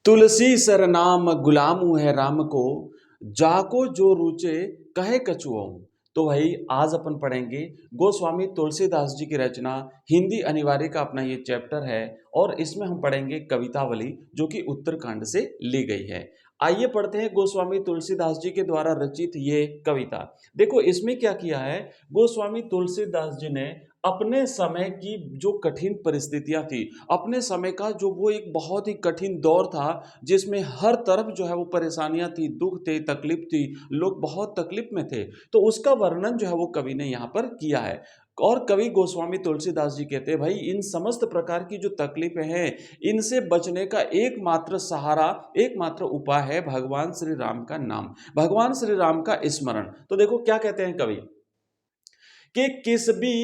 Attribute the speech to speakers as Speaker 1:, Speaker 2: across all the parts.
Speaker 1: तुलसी sir नाम गुलामू है राम को, जाको जो रुचे कहे कछुओं। तो भाई आज अपन पढ़ेंगे गोस्वामी तुलसीदास जी की रचना हिंदी अनिवार्य का अपना ये चैप्टर है। और इसमें हम पढ़ेंगे कवितावली जो कि उत्तरकांड से ली गई है। आइए पढ़ते हैं गोस्वामी तुलसीदास जी के द्वारा रचित ये कविता। देखो इसमें क्या किया है, गोस्वामी तुलसीदास जी ने अपने समय की जो कठिन परिस्थितियां थी, अपने समय का जो वो एक बहुत ही कठिन दौर था जिसमें हर तरफ जो है वो परेशानियां थी, दुख थे, तकलीफ थी, लोग बहुत तकलीफ में थे, तो उसका वर्णन जो है वो कवि ने यहाँ पर किया है। और कवि गोस्वामी तुलसीदास जी कहते हैं भाई इन समस्त प्रकार की जो तकलीफें हैं इनसे बचने का एकमात्र सहारा, एकमात्र उपाय है भगवान श्री राम का नाम, भगवान श्री राम का स्मरण। तो देखो क्या कहते हैं कवि कि किस भी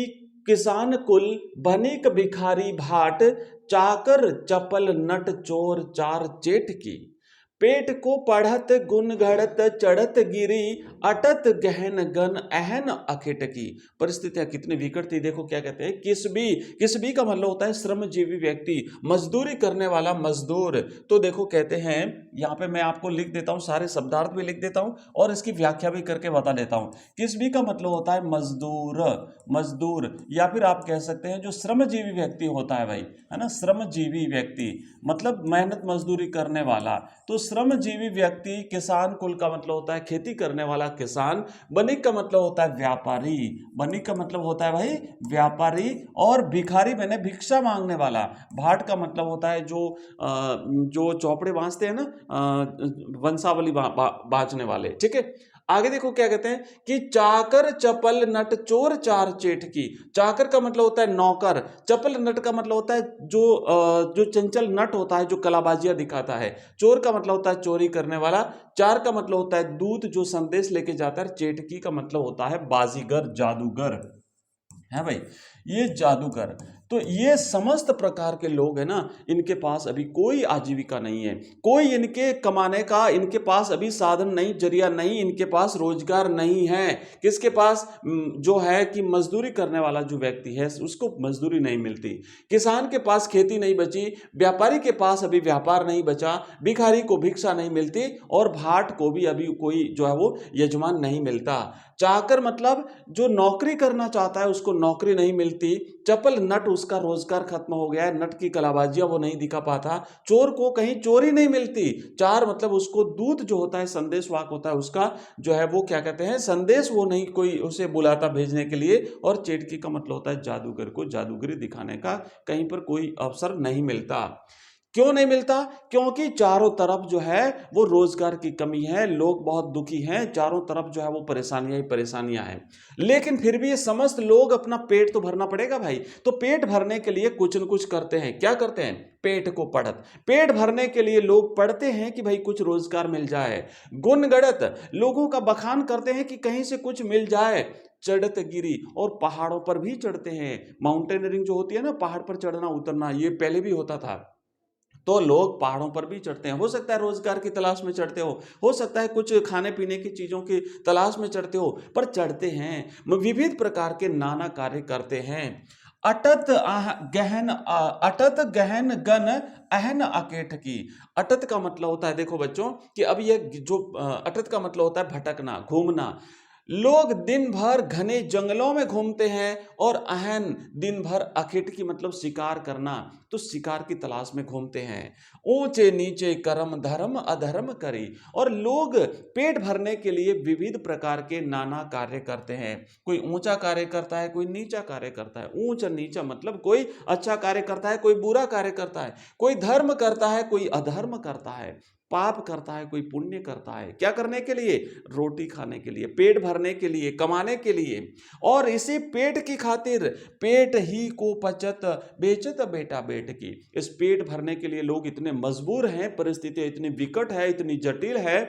Speaker 1: किसान कुल बनिक भिखारी भाट, चाकर चपल नट चोर चार चेट की, पेट को पढ़त गुन घड़त चढ़त गिरी, अटत गहन गन अहन अखिट की। परिस्थितियां कितनी विकट थी। देखो क्या कहते हैं, किस भी का मतलब होता है श्रमजीवी व्यक्ति, मजदूरी करने वाला मजदूर। तो देखो कहते हैं, यहाँ पे मैं आपको लिख देता हूं, सारे शब्दार्थ भी लिख देता हूं और इसकी व्याख्या भी करके बता देता हूं। किस भी का मतलब होता है मजदूर, मजदूर, या फिर आप कह सकते हैं जो श्रमजीवी व्यक्ति होता है भाई, है ना, श्रमजीवी व्यक्ति मतलब मेहनत मजदूरी करने वाला। तो श्रमजीवी व्यक्ति, किसान कुल का मतलब होता है खेती करने वाला किसान, बनिक का मतलब होता है व्यापारी, बनिक का मतलब होता है भाई व्यापारी, और भिखारी मैंने भिक्षा मांगने वाला। भाट का मतलब होता है जो चौपड़े बांधते हैं ना, वंशावली बांचने वाले। ठीक है, आगे देखो क्या कहते हैं कि चाकर चपल नट चोर चार चेट की। चाकर का मतलब होता है नौकर, चपल नट का मतलब होता है जो चंचल नट होता है जो कलाबाजियां दिखाता है, चोर का मतलब होता है चोरी करने वाला, चार का मतलब होता है दूत जो संदेश लेके जाता है, चेटकी का मतलब होता है बाजीगर, जादूगर है भाई, ये जादूगर। तो ये समस्त प्रकार के लोग हैं ना, इनके पास अभी कोई आजीविका नहीं है, कोई इनके कमाने का इनके पास अभी साधन नहीं, जरिया नहीं, इनके पास रोजगार नहीं है। किसके पास जो है कि मजदूरी करने वाला जो व्यक्ति है उसको मजदूरी नहीं मिलती, किसान के पास खेती नहीं बची, व्यापारी के पास अभी व्यापार नहीं बचा, भिखारी को भिक्षा नहीं मिलती, और भाट को भी अभी कोई जो है वो यजमान नहीं मिलता। चाकर मतलब जो नौकरी करना चाहता है उसको नौकरी नहीं मिलती, चपल नट उसका रोजगार खत्म हो गया है, नट की कलाबाजियां वो नहीं दिखा पाता, चोर को कहीं चोरी नहीं मिलती, चार मतलब उसको दूत जो होता है संदेश वाक होता है उसका जो है वो क्या कहते हैं संदेश, वो नहीं कोई उसे बुलाता भेजने के लिए, और चेटकी का मतलब होता है जादूगर को जादूगरी दिखाने का कहीं पर कोई अवसर नहीं मिलता। क्यों नहीं मिलता? क्योंकि चारों तरफ जो है वो रोजगार की कमी है, लोग बहुत दुखी हैं, चारों तरफ जो है वो परेशानियां ही परेशानियां हैं। लेकिन फिर भी ये समस्त लोग, अपना पेट तो भरना पड़ेगा भाई, तो पेट भरने के लिए कुछ न कुछ करते हैं। क्या करते हैं? पेट को पढ़त, पेट भरने के लिए लोग पढ़ते हैं कि भाई कुछ रोजगार मिल जाए। गुण गढ़त, लोगों का बखान करते हैं कि कहीं से कुछ मिल जाए। चढ़त गिरी, और पहाड़ों पर भी चढ़ते हैं। माउंटेनियरिंग जो होती है ना, पहाड़ पर चढ़ना उतरना, ये पहले भी होता था। तो लोग पहाड़ों पर भी चढ़ते हैं, हो सकता है रोजगार की तलाश में चढ़ते हो सकता है कुछ खाने पीने की चीजों की तलाश में चढ़ते हो, पर चढ़ते हैं, विविध प्रकार के नाना कार्य करते हैं। अटत गहन गन अहन अकेट की। अटत का मतलब होता है, देखो बच्चों कि अब ये जो अटत का मतलब होता है भटकना, घूमना। लोग दिन भर घने जंगलों में घूमते हैं, और अहन दिन भर अखेट की मतलब शिकार करना, तो शिकार की तलाश में घूमते हैं। ऊंचे नीचे कर्म धर्म अधर्म करी, और लोग पेट भरने के लिए विविध प्रकार के नाना कार्य करते हैं। कोई ऊंचा कार्य करता है, कोई नीचा कार्य करता है। ऊंचा नीचा मतलब कोई अच्छा कार्य करता है, कोई बुरा कार्य करता है, कोई धर्म करता है, कोई अधर्म करता है, पाप करता है, कोई पुण्य करता है। क्या करने के लिए? रोटी खाने के लिए, पेट भरने के लिए, कमाने के लिए। और इसी पेट की खातिर पेट ही को पचत बेचत बेटा बेट की। इस पेट भरने के लिए लोग इतने मजबूर हैं, परिस्थितियां इतनी विकट है, इतनी जटिल है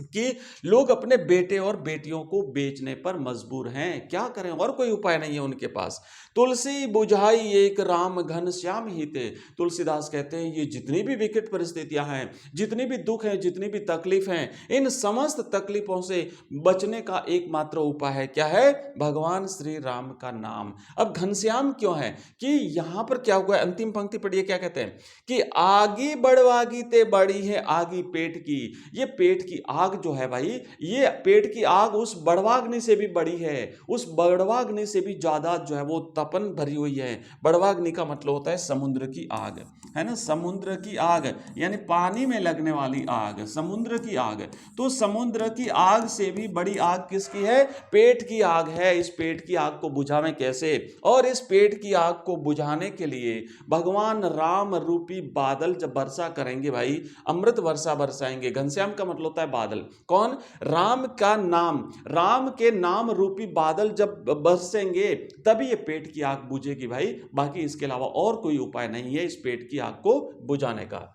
Speaker 1: कि लोग अपने बेटे और बेटियों को बेचने पर मजबूर हैं। क्या करें, और कोई उपाय नहीं है उनके पास। तुलसी बुझाई एक राम घन श्याम ही थे। तुलसीदास कहते हैं ये जितनी भी विकट परिस्थितियां हैं, जितनी भी दुख हैं, जितनी भी तकलीफ हैं, इन समस्त तकलीफों से बचने का एकमात्र उपाय है, क्या है? भगवान श्री राम का नाम। अब घनश्याम क्यों है? कि यहां पर क्या हुआ है, अंतिम पंक्ति पढ़िए क्या कहते हैं कि आगी बढ़वागी ते बड़ी है आगी पेट की। ये पेट की आग जो है भाई, ये पेट की आग उस बड़वाग्नि से भी बड़ी है, उस बड़वाग्नि से भी ज्यादा जो है वो तपन भरी हुई है। बड़वाग्नि का मतलब होता है समुद्र की आग, है ना, समुद्र की आग यानी पानी में लगने वाली आग, समुद्र की आग। तो समुद्र की आग से भी बड़ी आग किसकी है? पेट की आग है। इस पेट की आग को बुझावें कैसे? और इस पेट की आग को बुझाने के लिए भगवान राम रूपी बादल जब वर्षा करेंगे भाई, अमृत वर्षा बरसाएंगे। घनश्याम का मतलब होता है बादल। कौन? राम का नाम, राम के नाम रूपी बादल जब बरसेंगे तभी ये पेट की आग बुझेगी भाई। बाकी इसके अलावा और कोई उपाय नहीं है इस पेट की आग को बुझाने का।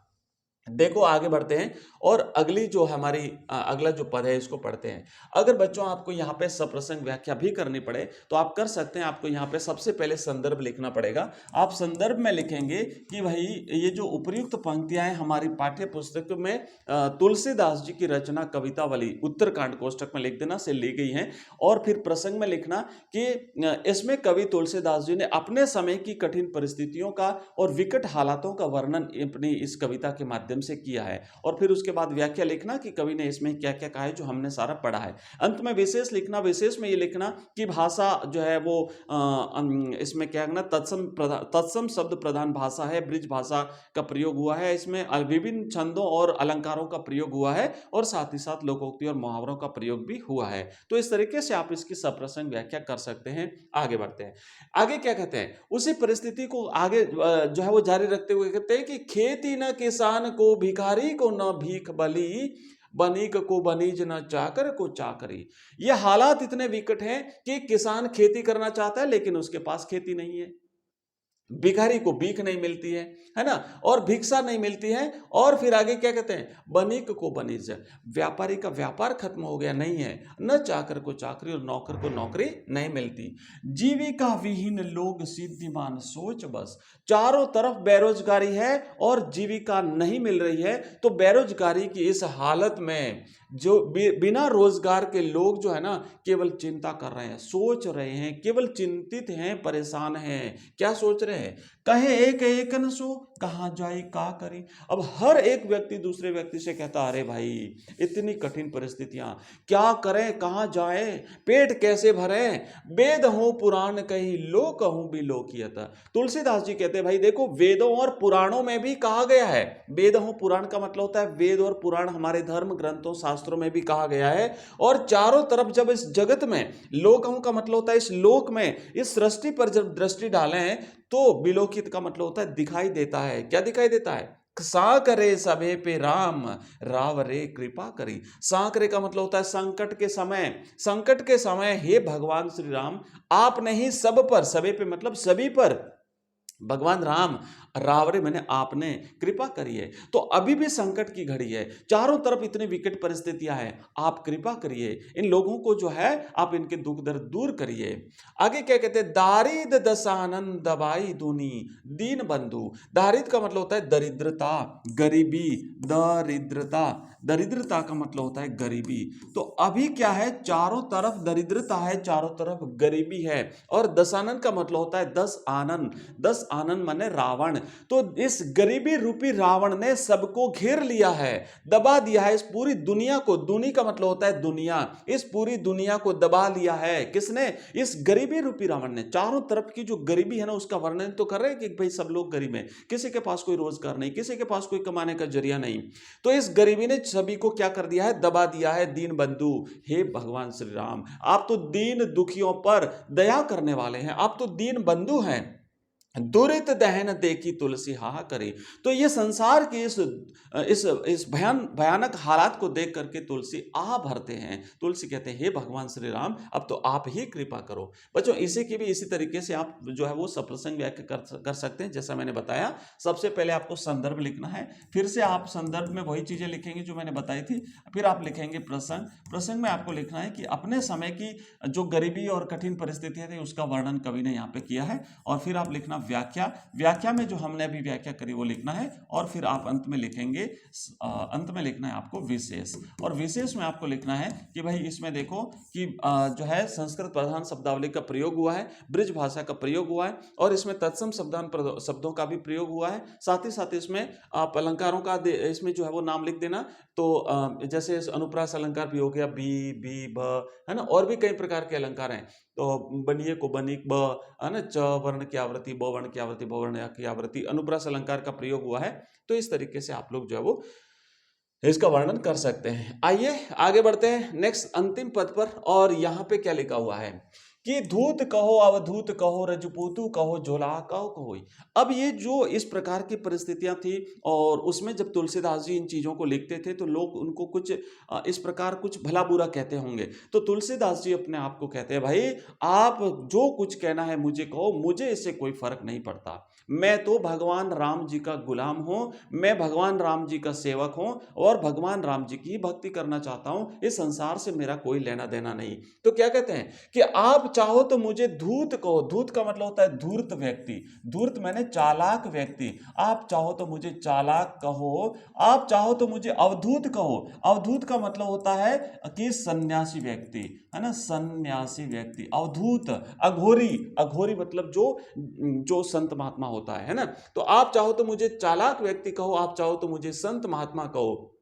Speaker 1: देखो आगे बढ़ते हैं और अगली जो हमारी अगला जो पद है इसको पढ़ते हैं। अगर बच्चों आपको यहाँ पे सप्रसंग व्याख्या भी करनी पड़े तो आप कर सकते हैं। आपको यहाँ पे सबसे पहले संदर्भ लिखना पड़ेगा। आप संदर्भ में लिखेंगे कि भाई ये जो उपर्युक्त पंक्तियां हैं हमारी पाठ्य पुस्तक में तुलसीदास जी की रचना कवितावली उत्तरकांड कोष्टक में लिख देना से ली गई है। और फिर प्रसंग में लिखना कि इसमें कवि तुलसीदास जी ने अपने समय की कठिन परिस्थितियों का और विकट हालातों का वर्णन अपनी इस कविता के माध्यम से किया है। और फिर उसके बाद व्याख्या लिखना कि कवि ने इसमें क्या क्या कहा है जो हमने सारा पढ़ा है। अंत में विशेष लिखना, विशेष में ये लिखना कि भाषा जो है वो इसमें क्या है ना, तत्सम शब्द प्रधान भाषा है, ब्रिज भाषा का प्रयोग हुआ है, इसमें विभिन्न छंदों और अलंकारों का प्रयोग हुआ है और साथ ही साथ लोकोक्ति और मुहावरों का प्रयोग भी हुआ है। तो इस तरीके से आप इसकी सप्रसंग व्याख्या कर सकते हैं। आगे बढ़ते हैं। आगे क्या कहते हैं, उसी परिस्थिति को आगे जो है वो जारी रखते हुए कहते हैं कि खेती न किसान को, भिखारी को न भीख बली, बनीक को बनीज न चाकर को चाकरी। ये हालात इतने विकट हैं कि किसान खेती करना चाहता है लेकिन उसके पास खेती नहीं है, भिखारी को भीख नहीं मिलती है ना, और भिक्षा नहीं मिलती है। और फिर आगे क्या कहते हैं, बनीक को बनीज, व्यापारी का व्यापार खत्म हो गया नहीं है, न चाकर को चाकरी और नौकर को नौकरी नहीं मिलती। जीविका विहीन लोग सिद्धिमान सोच बस। चारों तरफ बेरोजगारी है और जीविका नहीं मिल रही है। तो बेरोजगारी की इस हालत में जो बिना रोजगार के लोग जो है ना केवल चिंता कर रहे हैं, सोच रहे हैं, केवल चिंतित हैं, परेशान हैं। क्या सोच रहे हैं? कहे एक एक न सो, कहां जाए का करी। अब हर एक व्यक्ति दूसरे व्यक्ति से कहता अरे भाई इतनी कठिन परिस्थितियां, क्या करें, कहां जाए, पेट कैसे भरे, वेद हो पुराण कही लो कहूं भी लोकियत। तुलसीदास जी कहते हैं भाई देखो वेदों और पुराणों में भी कहा गया है, वेद हो पुराण का मतलब होता है वेद और पुराण हमारे धर्म ग्रंथों शास्त्रों में भी कहा गया है। और चारों तरफ जब इस जगत में, लोकों का मतलब होता है इस लोक में, इस सृष्टि पर जब दृष्टि डालें तो विलोकित का मतलब होता है दिखाई देता है। क्या दिखाई देता है? साकरे सबे पे राम, राव रे कृपा करी। साकरे का मतलब होता है संकट के समय, संकट के समय हे भगवान श्री राम आपने ही सब पर, सबे पे मतलब सभी पर, भगवान राम रावरे मैंने आपने कृपा करी है। तो अभी भी संकट की घड़ी है, चारों तरफ इतनी विकट परिस्थितियां हैं, आप कृपा करिए, इन लोगों को जो है आप इनके दुख दर्द दूर करिए। आगे क्या कहते हैं, दारिद दसानंद दबाई दूनी दीन बंधु। दारिद का मतलब होता है दरिद्रता, गरीबी, दरिद्रता, दरिद्रता का मतलब होता है गरीबी। तो अभी क्या है, चारों तरफ दरिद्रता है, चारों तरफ गरीबी है। और दशानन का मतलब होता है 10 आनंद, 10 आनंद माने रावण। तो इस गरीबी रूपी रावण ने सबको घेर लिया है, दबा दिया है इस पूरी दुनिया को। दुनी का मतलब होता है दुनिया, इस पूरी दुनिया को दबा लिया है किसने? इस गरीबी रूपी रावण ने। चारों तरफ की जो गरीबी है ना उसका वर्णन तो कर रहे हैं कि भाई सब लोग गरीब हैं, किसी के पास कोई रोजगार नहीं, किसी के पास कोई कमाने का जरिया नहीं। तो इस गरीबी ने सभी को क्या कर दिया है, दबा दिया है। दीन बंधु, हे भगवान श्री राम आप तो दीन दुखियों पर दया करने वाले हैं, आप तो दीन बंधु हैं। दुरित दहन देखी तुलसी हाहा करे। तो ये संसार के इस भयानक हालात को देख करके तुलसी आह भरते हैं। तुलसी कहते हैं, हे भगवान श्री राम, अब तो आप ही कृपा करो। बच्चों, इसी की भी इसी तरीके से आप जो है वो सप्रसंग व्याख्या कर सकते हैं। जैसा मैंने बताया, सबसे पहले आपको संदर्भ लिखना है, फिर से आप संदर्भ में वही चीजें लिखेंगे जो मैंने बताई थी, फिर आप लिखेंगे प्रसंग। प्रसंग में आपको लिखना है कि अपने समय की जो गरीबी और कठिन परिस्थितियां थी उसका वर्णन कवि ने यहाँ पे किया है। और फिर आप लिखना व्याख्या। व्याख्या में जो हमने अभी व्याख्या करी वो लिखना है। और फिर आप अंत में लिखेंगे, अंत में लिखना है आपको विशेष। और विशेष में आपको लिखना है कि भाई इसमें देखो कि जो है संस्कृत प्रधान शब्दावली का प्रयोग हुआ है, ब्रिज भाषा का प्रयोग हुआ है, और इसमें तत्सम शब्दों का भी प्रयोग हुआ है। साथ ही साथ इसमें आप अलंकारों का इसमें जो है वो नाम लिख देना। तो जैसे अनुप्रास अलंकार भी हो गया, बी ब, है ना, और भी कई प्रकार के अलंकार हैं। तो बनिए को बनिक ब, है ना, च वर्ण की आवृत्ति, ब वर्ण की आवृत्ति, ब वर्ण की आवृत्ति, अनुप्रास अलंकार का प्रयोग हुआ है। तो इस तरीके से आप लोग जो है वो इसका वर्णन कर सकते हैं। आइए आगे बढ़ते हैं नेक्स्ट अंतिम पद पर। और यहाँ पे क्या लिखा हुआ है कि धूत कहो, अवधूत कहो, रजपूतु कहो, झोला कहो कोई। अब ये जो इस प्रकार की परिस्थितियां थी, और उसमें जब तुलसीदास जी इन चीजों को लिखते थे तो लोग उनको कुछ इस प्रकार कुछ भला बुरा कहते होंगे। तो तुलसीदास जी अपने आप को कहते हैं, भाई आप जो कुछ कहना है मुझे कहो, मुझे इससे कोई फर्क नहीं पड़ता। मैं तो भगवान राम जी का गुलाम हूं, मैं भगवान राम जी का सेवक हूं, और भगवान राम जी की भक्ति करना चाहता हूं। इस संसार से मेरा कोई लेना देना नहीं। तो क्या कहते हैं कि आप चाहो तो मुझे धूर्त कहो। धूर्त का मतलब होता है धूर्त व्यक्ति, धूर्त मैंने चालाक व्यक्ति। आप चाहो तो मुझे चालाक कहो, आप चाहो तो मुझे अवधूत कहो। अवधूत का मतलब होता है कि सन्यासी व्यक्ति, है ना, सन्यासी व्यक्ति। अवधूत अघोरी, अघोरी मतलब जो जो संत महात्मा होता है ना। तो आप चाहो तो मुझे चालाक व्यक्ति कहो, आप चाहो तो मुझे संत महात्मा कहो,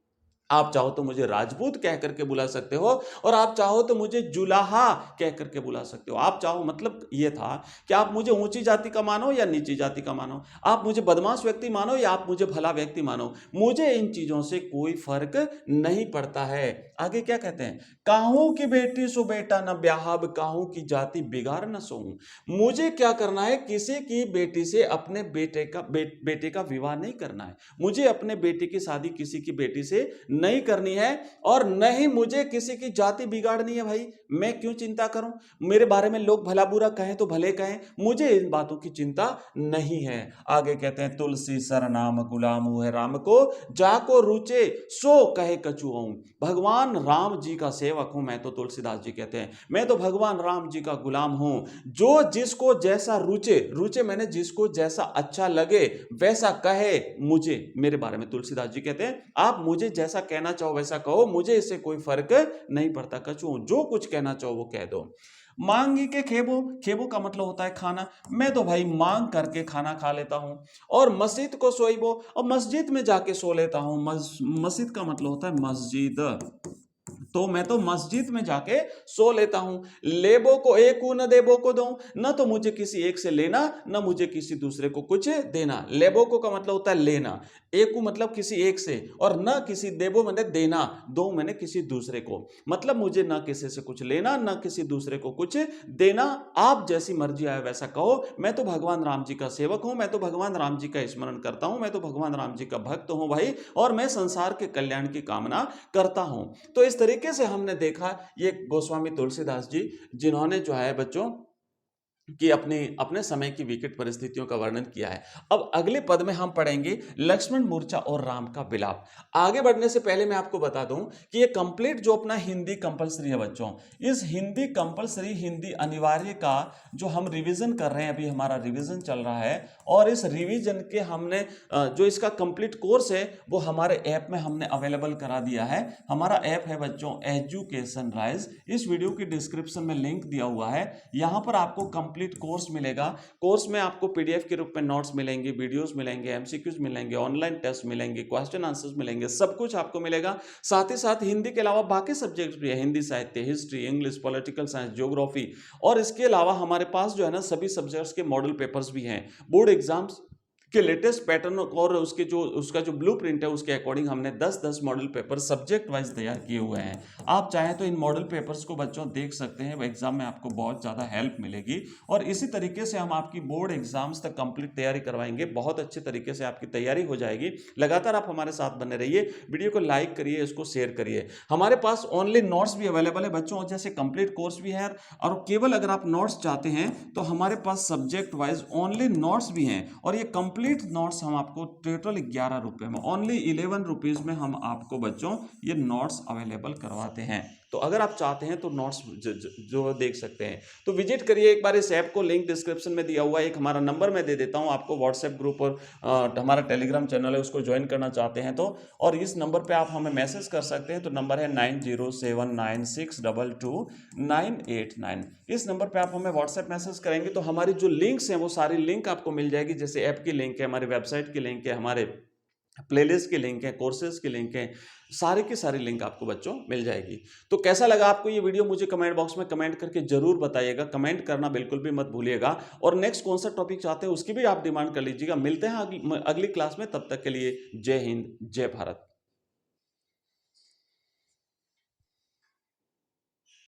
Speaker 1: आप चाहो तो मुझे राजपूत कह करके बुला सकते हो, और आप चाहो तो मुझे जुलाहा कह करके बुला सकते हो। आप चाहो मतलब ये था कि आप मुझे ऊंची जाति का मानो या नीची जाति का मानो, आप मुझे बदमाश व्यक्ति मानो या आप मुझे भला व्यक्ति मानो, मुझे इन चीजों से कोई फर्क नहीं पड़ता है। आगे क्या कहते हैं, काहू की बेटी सो बेटा न ब्याहब, काहू की जाति बिगाड़ न सोऊं। मुझे क्या करना है, किसी की बेटी से अपने बेटे का विवाह नहीं करना है। मुझे अपने बेटे की शादी किसी की बेटी से नहीं करनी है, और न ही मुझे किसी की जाति बिगाड़नी है। भाई मैं क्यों चिंता करूं, मेरे बारे में लोग भला बुरा कहें तो भले कहें, मुझे इन बातों की चिंता नहीं है। आगे कहते हैं, तुलसी सर नाम गुलाम है राम को, जाको रुचे सो कहे कछुआऊं। भगवान राम जी का सेवक हूं मैं। तो तुलसीदास जी कहते हैं, मैं तो भगवान राम जी का गुलाम हूं। जो जिसको जैसा रुचे, रुचे मैंने जिसको जैसा अच्छा लगे वैसा कहे मुझे, मेरे बारे में। तुलसीदास जी कहते हैं, आप मुझे जैसा कहना चाहो वैसा कहो, मुझे इससे कोई फर्क नहीं पड़ता। कछुओं, जो कुछ कहना चाहो वो कह दो। मांगी के खेबो, खेबो का मतलब होता है खाना। मैं तो भाई मांग करके खाना खा लेता हूं। और मस्जिद को सोईबो, और मस्जिद में जाके सो लेता हूं। मस्जिद का मतलब होता है मस्जिद, तो मैं तो मस्जिद में जाके सो लेता हूं। लेबो को एक न देबो को दो, न तो मुझे किसी एक से लेना, न मुझे किसी दूसरे को कुछ देना। लेबो को का मतलब होता है लेना, एक मतलब किसी एक से, और न किसी देबो मैंने देना, दो मैंने किसी दूसरे को। मतलब मुझे न किसी से कुछ लेना, न किसी दूसरे को कुछ देना। आप जैसी मर्जी आए वैसा कहो। मैं तो भगवान राम जी का सेवक हूं, मैं तो भगवान राम जी का स्मरण करता हूं, मैं तो भगवान राम जी का भक्त हूं भाई, और मैं संसार के कल्याण की कामना करता हूं। तो इस तरीके से हमने देखा ये गोस्वामी तुलसीदास जी, जिन्होंने जो है बच्चों कि अपने समय की विकट परिस्थितियों का वर्णन किया है। अब अगले पद में हम पढ़ेंगे लक्ष्मण मूर्छा और राम का विलाप। आगे बढ़ने से पहले मैं आपको बता दूं कि ये कंप्लीट जो अपना हिंदी कंपलसरी है बच्चों, इस हिंदी कंपलसरी, हिंदी अनिवार्य का जो हम रिवीजन कर रहे हैं, अभी हमारा रिवीजन चल रहा है, और इस रिवीजन के हमने जो इसका कंप्लीट कोर्स है वो हमारे ऐप में हमने अवेलेबल करा दिया है। हमारा ऐप है बच्चों एजुकेशन राइज। इस वीडियो की डिस्क्रिप्शन में लिंक दिया हुआ है, यहां पर आपको कंप्लीट कोर्स मिलेगा। कोर्स में आपको पीडीएफ के रूप में नोट्स मिलेंगे, वीडियोस मिलेंगे, एमसीक्यूज मिलेंगे, ऑनलाइन टेस्ट मिलेंगे, क्वेश्चन आंसर्स मिलेंगे, सब कुछ आपको मिलेगा। साथ ही साथ हिंदी के अलावा बाकी सब्जेक्ट्स भी है, हिंदी साहित्य, history, English, political science, geography, और इसके अलावा हमारे पास जो है ना सभी सब्जेक्ट्स के मॉडल पेपर्स भी हैं। बोर्ड एग्जाम्स के लेटेस्ट पैटर्न और उसका जो ब्लूप्रिंट है उसके अकॉर्डिंग हमने 10-10 मॉडल पेपर सब्जेक्ट वाइज तैयार किए हुए हैं। आप चाहें तो इन मॉडल पेपर्स को बच्चों देख सकते हैं, एग्जाम में आपको बहुत ज़्यादा हेल्प मिलेगी। और इसी तरीके से हम आपकी बोर्ड एग्जाम्स तक कंप्लीट तैयारी करवाएंगे, बहुत अच्छे तरीके से आपकी तैयारी हो जाएगी। लगातार आप हमारे साथ बने रहिए, वीडियो को लाइक करिए, इसको शेयर करिए। हमारे पास ऑनली नोट्स भी अवेलेबल है बच्चों, जैसे कंप्लीट कोर्स भी है, और केवल अगर आप नोट्स चाहते हैं तो हमारे पास सब्जेक्ट वाइज ओनली नोट्स भी हैं। और ये कंप्लीट नोट्स हम आपको टोटल 11 रुपए में, ओनली 11 रुपीज में हम आपको बच्चों ये नोट्स अवेलेबल करवाते हैं। तो अगर आप चाहते हैं तो नोट्स जो देख सकते हैं, तो विजिट करिए एक बार इस ऐप को, लिंक डिस्क्रिप्शन में दिया हुआ है। एक हमारा नंबर मैं दे देता हूं आपको, व्हाट्सएप ग्रुप और हमारा टेलीग्राम चैनल है, उसको ज्वाइन करना चाहते हैं तो, और इस नंबर पे आप हमें मैसेज कर सकते हैं। तो नंबर है 9079622989। इस नंबर पे आप हमें व्हाट्सएप मैसेज करेंगे तो हमारी जो लिंक्स हैं वो सारी लिंक आपको मिल जाएगी, जैसे ऐप की लिंक है, हमारी वेबसाइट की लिंक है, हमारे प्लेलिस्ट की लिंक है, कोर्सेज की लिंक है, सारे की सारी लिंक आपको बच्चों मिल जाएगी। तो कैसा लगा आपको ये वीडियो, मुझे कमेंट बॉक्स में कमेंट करके जरूर बताइएगा, कमेंट करना बिल्कुल भी मत भूलिएगा। और नेक्स्ट कौन सा टॉपिक चाहते हैं उसकी भी आप डिमांड कर लीजिएगा। मिलते हैं अगली क्लास में, तब तक के लिए जय हिंद, जय भारत।